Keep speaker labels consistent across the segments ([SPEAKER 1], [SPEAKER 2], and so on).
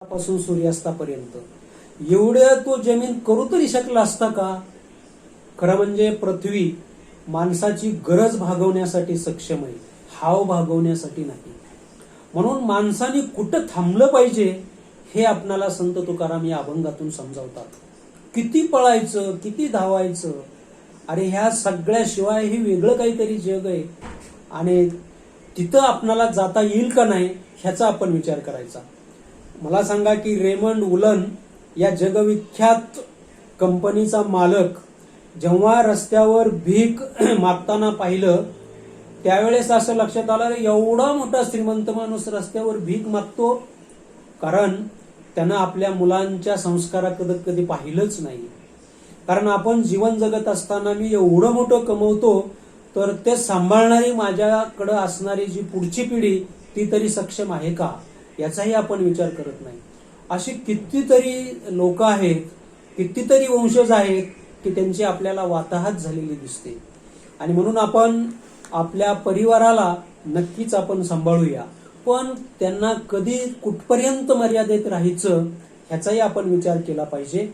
[SPEAKER 1] पासून सूर्यास्तापर्यंत एवढं तो जमीन करू तरी शकला असता का? खरं म्हणजे पृथ्वी माणसाची गरज भागवण्यासाठी सक्षम आहे, हाव भागवण्यासाठी नाही. म्हणून माणसाने कुठं थांबलं पाहिजे हे आपणाला संत तुकाराम या अभंगातून समजावतात. किती पळायचं, किती धावायचं, अरे ह्या सगळ्याशिवाय हे वेगळं काहीतरी जग आहे आणि तिथं आपणाला जाता येईल का नाही ह्याचा आपण विचार करायचा. मला सांगा की रेमंड उलन या जगविख्यात कंपनीचा मालक जेव्हा रस्त्यावर भीक मागताना पाहिलं त्यावेळेस असं लक्षात आलं एवढा मोठा श्रीमंत माणूस रस्त्यावर भीक मागतो, कारण त्यानं आपल्या मुलांच्या संस्काराकडे कधी पाहिलंच नाही. कारण आपण जीवन जगत असताना मी एवढं मोठं कमवतो तर ते सांभाळणारी माझ्याकडे असणारी जी पुढची पिढी ती तरी सक्षम आहे का याचाही आपण विचार करत नाही. अशी कितीतरी लोक आहेत, कितीतरी वंशज आहेत की त्यांची आपल्याला वाताहत झालेली दिसते. आणि म्हणून आपण आपल्या परिवाराला नक्कीच आपण सांभाळूया, पण त्यांना कधी कुठपर्यंत मर्यादेत राहायचं ह्याचाही आपण विचार केला पाहिजे.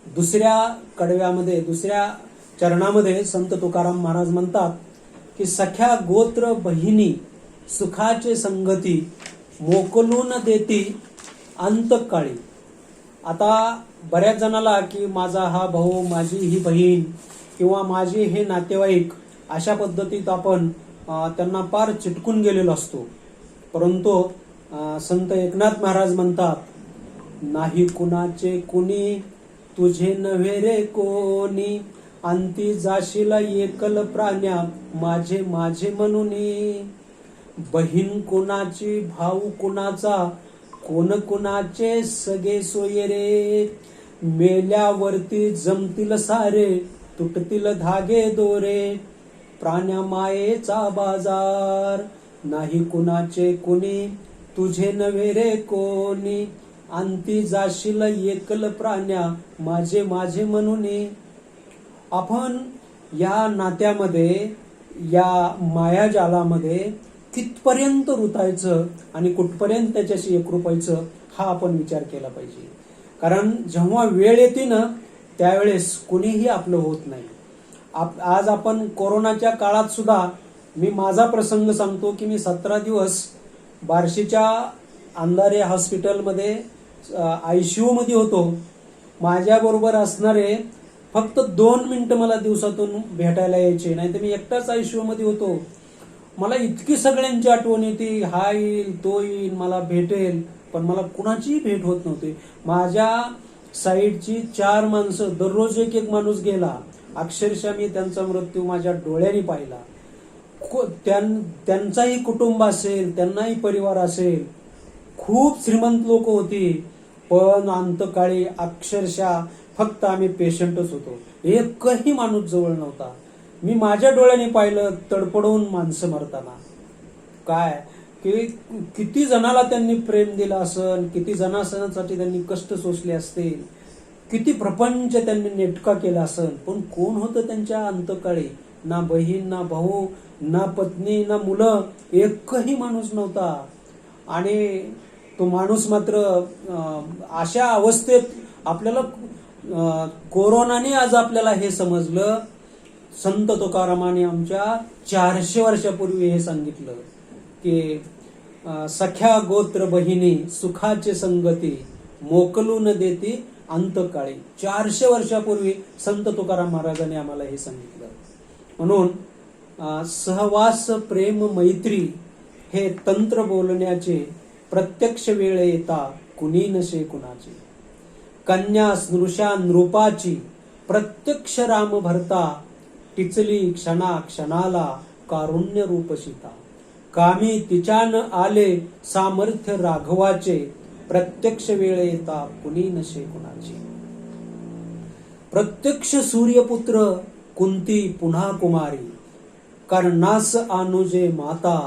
[SPEAKER 1] दुसऱ्या कडव्यामध्ये, दुसऱ्या चरणामध्ये संत तुकाराम महाराज म्हणतात की सख्या गोत्र बहिणी सुखाचे संगती मोकलून देती अंतकाळी. आता बऱ्याच जणाला की माझा हा भाऊ, माझी ही बहीण किंवा माझे हे नातेवाईक अशा पद्धतीत आपण त्यांना पार चिटकून गेलेलो असतो. परंतु संत एकनाथ महाराज म्हणतात, नाही कुणाचे कुणी तुझे नव्हे रे कोणी, अंती जाशील एकल प्राण्या माझे माझे म्हणूनी. बहीण कुणाची, भाऊ कुणाचा, कोण कुणाचे सगळे सोये रे, मेल्यावरती जमतील सारे तुटतील धागे दोरे, प्राण्या मायेचा बाजार. नाही कुणाचे कुणी तुझे नव्हे रे कोणी, अंती जाशील एकल प्राण्या माझे माझे म्हणूनी. आपण या नात्यामध्ये, या मायाजालामध्ये कितपर्यंत रुतायचं आणि कुठपर्यंत त्याच्याशी एकरूपायचं हा आपण विचार केला पाहिजे. कारण जेव्हा वेळ येते ना त्यावेळेस कुणीही आपलं होत नाही. आज आपण कोरोनाच्या काळात सुद्धा, मी माझा प्रसंग सांगतो की मी 17 दिवस बार्शीच्या अंधारे हॉस्पिटलमध्ये ICU मध्ये होतो. माझ्याबरोबर असणारे फक्त 2 मिनिटं मला दिवसातून भेटायला यायचे, नाही तर मी एकटाच ICU मध्ये होतो. मला इतकी सगळ्यांची आठवण येते, हा येईल तो येईल मला भेटेल, पण मला कुणाचीही भेट होत नव्हती. माझ्या साईडची 4 माणसं, दररोज एक एक माणूस गेला. अक्षरशः मी त्यांचा मृत्यू माझ्या डोळ्यांनी पाहिला. त्यांचाही कुटुंब असेल, त्यांनाही परिवार असेल, खूप श्रीमंत लोक होती, पण अंतकाळी अक्षरशः फक्त आम्ही पेशंटच होतो. एकही माणूस जवळ नव्हता. मी माझ्या डोळ्यांनी पाहिलं तडपडून माणसं मरताना. काय की किती जणाला त्यांनी प्रेम दिलं असेल, किती जणांसाठी त्यांनी कष्ट सोसले असतील, किती प्रपंच त्यांनी नेटका केला असेल, पण कोण होतं त्यांच्या अंतकाळी? ना बहीण, ना भाऊ, ना पत्नी, ना मुलं, एकही माणूस नव्हता. आणि तो माणूस मात्र अशा अवस्थेत आपल्याला कोरोनाने आज आपल्याला हे समजलं. संत तुकारामाने आमच्या 400 वर्षापूर्वी हे सांगितलं की सख्या गोत्र बहिणी सुखाचे संगती मोकलून देती अंतकाळी. 400 वर्षापूर्वी संत तुकाराम महाराजांनी आम्हाला हे सांगितलं. म्हणून सहवास प्रेम मैत्री हे तंत्र बोलण्याचे प्रत्यक्ष वेळ येता कुणी नसे कुणाचे. कन्या स्नृषा नृपाची प्रत्यक्ष राम भरता, टिचली क्षणा क्षणाला कारुण्य रूप सीता. कामी तिच्यान आले सामर्थ्य राघवाचे, प्रत्यक्ष वेळ येता कुणी नसे कुणाचे. प्रत्यक्ष सूर्यपुत्र कुंती पुन्हा कुमारी, कर्णास अनुजे माता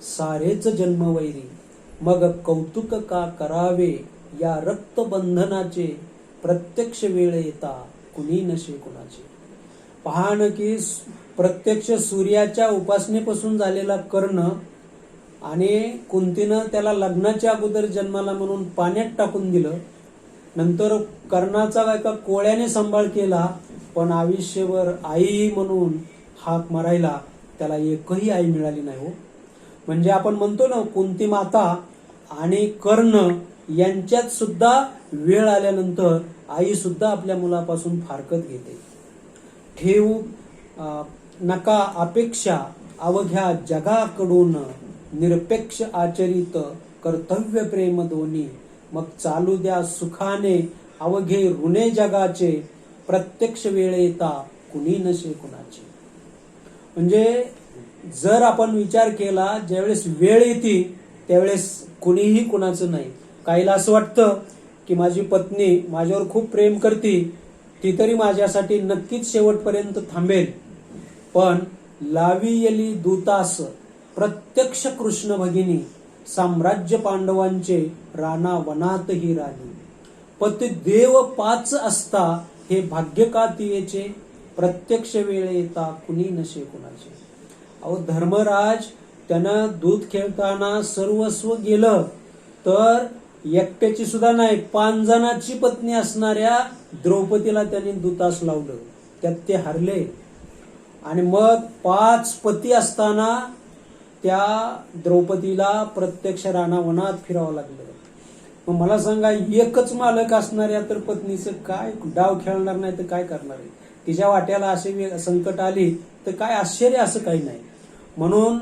[SPEAKER 1] सारेच जन्मवैरी. मग कौतुक का करावे या रक्तबंधनाचे, प्रत्यक्ष वेळ येता कुणी नसे कुणाचे. पहान की प्रत्यक्ष सूर्याच्या उपासनेपासून झालेला कर्ण आणि कुंतीनं त्याला लग्नाच्या अगोदर जन्माला म्हणून पाण्यात टाकून दिलं. नंतर कर्णाचा एका कोळ्याने सांभाळ केला, पण आयुष्यभर आई म्हणून हाक मारायला त्याला एकही आई मिळाली नाही हो. म्हणजे आपण म्हणतो ना, कुंती माता आणि कर्ण यांच्यात सुद्धा वेळ आल्यानंतर आई सुद्धा आपल्या मुलापासून फारकत घेते. ठेवू नका अपेक्षा अवघ्या जगाकडून, निरपेक्ष आचरित कर्तव्य प्रेम दोन्ही. मग चालू द्या सुखाने अवघे ऋणे जगाचे, प्रत्यक्ष वेळ येता कुणी नसे कुणाचे. म्हणजे जर आपण विचार केला, ज्यावेळेस वेळ येते त्यावेळेस कुणीही कुणाचं नाही. काहीला असं वाटतं की माझी पत्नी माझ्यावर खूप प्रेम करते, ती तरी माझ्यासाठी नक्कीच शेवटपर्यंत थांबेल. पण लावी येली दूतास प्रत्यक्ष कृष्ण भगिनी, साम्राज्य पांडवांचे राणा वनातही राणी. पती देव पाच असता हे भाग्य का तियेचे, प्रत्यक्ष वेळ येता कुणी नसे कुणाचे. अहो धर्मराज त्यानं दूध खेळताना सर्वस्व गेलं, तर एकट्याची सुद्धा नाही 5 जणांची पत्नी असणाऱ्या द्रौपदीला त्यांनी दूतास लावलं, त्यात ते हरले. आणि मग 5 पती असताना त्या द्रौपदीला प्रत्यक्ष राणावनात फिरावं लागलं. मग मला सांगा, एकच मालक असणाऱ्या तर पत्नीचं काय डाव खेळणार नाही तर काय करणार आहे. तिच्या वाट्याला असे संकट आली तर काय आश्चर्य, असं काही नाही. म्हणून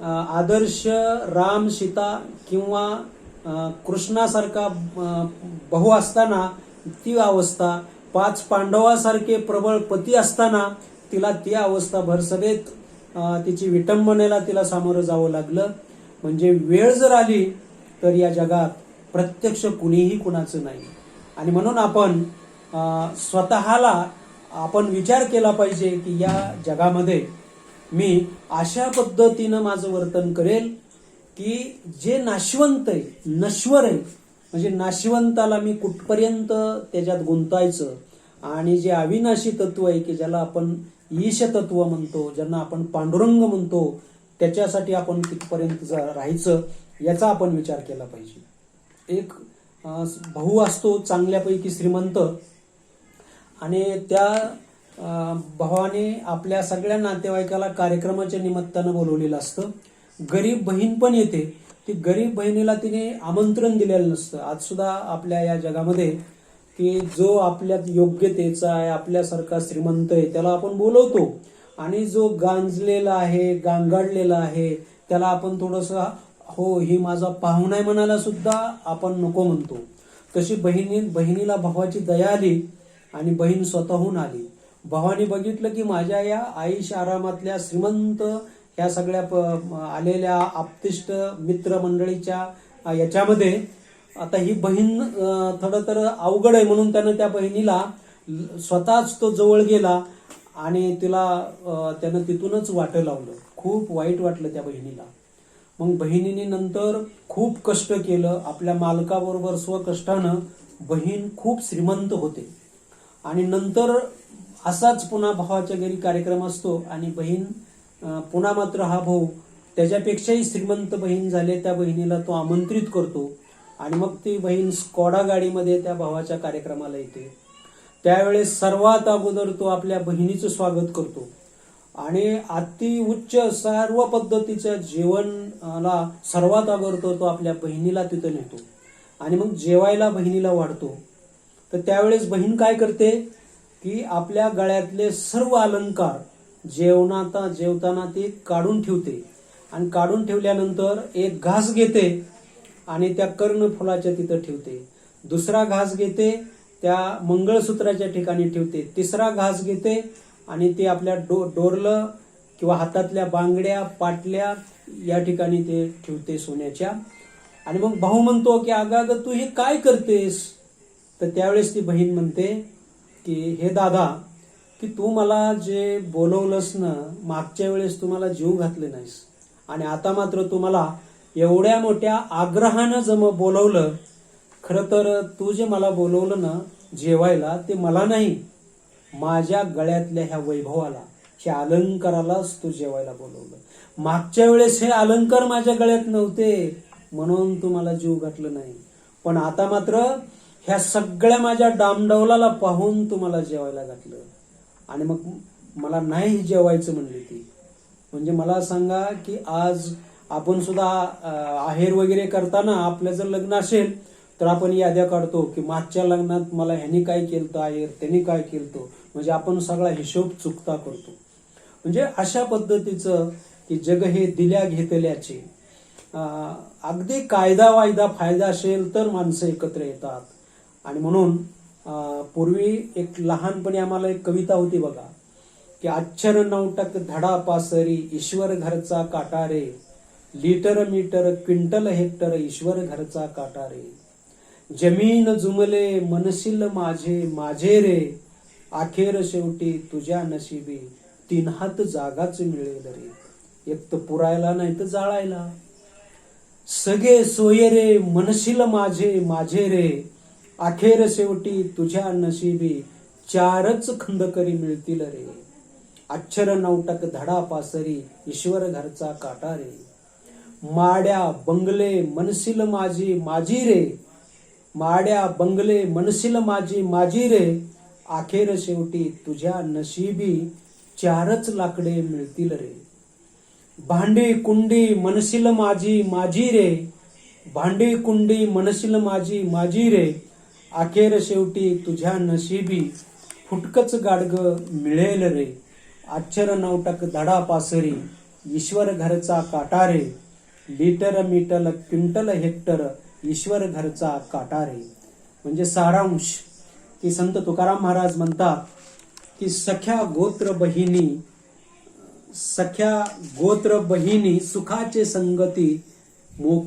[SPEAKER 1] आदर्श राम सीता किंवा कृष्णासारखा भाऊ असताना ती अवस्था, 5 पांडवासारखे प्रबळ पती असताना तिला ती अवस्था भरसभेत तिची विटंबनेला तिला सामोरं जावं लागलं. म्हणजे वेळ जर आली तर या जगात प्रत्यक्ष कुणीही कुणाचं नाही. आणि म्हणून आपण स्वतःला आपण विचार केला पाहिजे की या जगामध्ये मी अशा पद्धतीनं माझं वर्तन करेल की जे नाशवंत आहे, नश्वर आहे, म्हणजे नाशवंताला मी कुठपर्यंत त्याच्यात गुंतायचं, आणि जे अविनाशी तत्व आहे की ज्याला आपण ईश तत्व म्हणतो, ज्यांना आपण पांडुरंग म्हणतो, त्याच्यासाठी आपण कितपर्यंत राहायचं याचा आपण विचार केला पाहिजे. एक भाऊ असतो चांगल्यापैकी श्रीमंत, आणि त्या भावाने आपल्या सगळ्या नातेवाईकाला कार्यक्रमाच्या निमित्तानं बोलवलेलं असतं. गरीब बहीण पण येते. ती गरीब बहिणीला तिने आमंत्रण दिलेलं नसतं. आज सुद्धा आपल्या या जगामध्ये की जो आपल्यात योग्यतेचा आहे, आपल्यासारखा श्रीमंत आहे, त्याला आपण बोलवतो, आणि जो गांजलेला आहे, गांगाडलेला आहे, त्याला आपण थोडंसं हो ही माझा पाहुणा आहे म्हणायला सुद्धा आपण नको म्हणतो. तशी बहिणीला भावाची दया आली आणि बहीण स्वतःहून आली. भावाने बघितलं की माझ्या या आईश आरामातल्या श्रीमंत ह्या सगळ्या आलेल्या आप्तिष्ट मित्र मंडळीच्या याच्यामध्ये आता ही बहीण थोडं तर अवघड आहे, म्हणून त्यानं त्या बहिणीला स्वतःच तो जवळ गेला आणि तिला त्यानं तिथूनच वाटं लावलं. खूप वाईट वाटलं त्या बहिणीला. मग बहिणीने नंतर खूप कष्ट केलं आपल्या मालकाबरोबर, स्वकष्टानं. बहीण खूप श्रीमंत होते, आणि नंतर असाच पुन्हा भावाच्या घरी कार्यक्रम असतो, आणि बहीण पुन्हा मात्र हा भाऊ त्याच्यापेक्षाही श्रीमंत बहीण झाले, त्या बहिणीला तो आमंत्रित करतो, आणि मग ती बहीण स्कॉडा गाडीमध्ये त्या भावाच्या कार्यक्रमाला येते. त्यावेळेस सर्वात अगोदर तो आपल्या बहिणीचं स्वागत करतो, आणि अति उच्च सर्व पद्धतीच्या जेवणाला सर्वात अगोदर तो आपल्या बहिणीला तिथं नेतो, आणि मग जेवायला बहिणीला वाढतो. तर त्यावेळेस बहीण काय करते की आपल्या गळ्यातले सर्व अलंकार जेवताना ती काढून ठेवते, आणि काढून ठेवल्यानंतर एक घास घेते आणि त्या कर्णफुलाच्या तिथं ठेवते. दुसरा घास घेते त्या मंगळसूत्राच्या ठिकाणी ठेवते. तिसरा घास घेते आणि ते आपल्या डोरलं किंवा हातातल्या बांगड्या, पाटल्या या ठिकाणी ते ठेवते सोन्याच्या. आणि मग भाऊ म्हणतो की अगं तू हे काय करतेस? तर त्यावेळेस ती बहीण म्हणते की हे दादा, की तू मला जे बोलवलंस ना, मागच्या वेळेस तू मला जीव घातले नाहीस, आणि आता मात्र तू मला एवढ्या मोठ्या आग्रहानं जम बोलवलं. खरं तर तू जे मला बोलवलं ना जेवायला, ते मला नाही, माझ्या गळ्यातल्या ह्या वैभवाला, की अलंकारालाच तू जेवायला बोलवलं. मागच्या वेळेस हे अलंकार माझ्या गळ्यात नव्हते म्हणून तू मला जीव घातलं नाही, पण आता मात्र ह्या सगळ्या माझ्या डामडौलाला पाहून तू मला जेवायला घातलं. आणि मग मला नाही जेवायचं म्हणली ती. म्हणजे मला सांगा की आज आपण सुद्धा आहेर वगैरे करताना आपलं जर लग्न असेल तर आपण याद्या काढतो की मागच्या लग्नात मला ह्यानी काय केलं आहेर, त्यांनी काय केलं, म्हणजे आपण सगळा हिशोब चुकता करतो. म्हणजे अशा पद्धतीचं की जग हे दिल्या घेतल्याचे, अगदी कायदा वायदा फायदा असेल तर माणसं एकत्र येतात. आणि म्हणून पूर्वी एक लहानपणी आम्हाला एक कविता होती बघा की अक्षर नवटक धडा पासरी ईश्वर घरचा काटा रे, लिटर मीटर क्विंटल हेक्टर ईश्वर घरचा काटा रे, जमीन जुमले मनशील माझे माझे रे, अखेर शेवटी तुझ्या नशिबी 3 हात जागाच मिळेल रे, एक तर पुरायला नाही तर जाळायला, सगळे सोये रे मनशील माझे माझे रे, अखेर शेवटी तुझ्या नशिबी 4च खंदकरी मिळतील रे, अक्षर नवटक धडा पासरी ईश्वर घरचा काटा रे, माड्या बंगले मनशील माझी माझी रे, माड्या बंगले मनशील माझी माझी रे, अखेर शेवटी तुझ्या नशिबी 4च लाकडे मिळतील रे, भांडी कुंडी मनशील माझी माझी रे, भांडी कुंडी मनशील माझी माझी रे, अखेर शेवटी तुझ्या नशिबी फुटकच गाडग मिळेल रे, अक्षर नवटक धडा पासरी ईश्वर घरचा काटा रे, लिटर मीटर क्विंटल हेक्टर ईश्वर घरचा काटा रे. म्हणजे सारांश की संत तुकाराम महाराज म्हणतात की सख्या गोत्र बहिणी सुखाचे संगती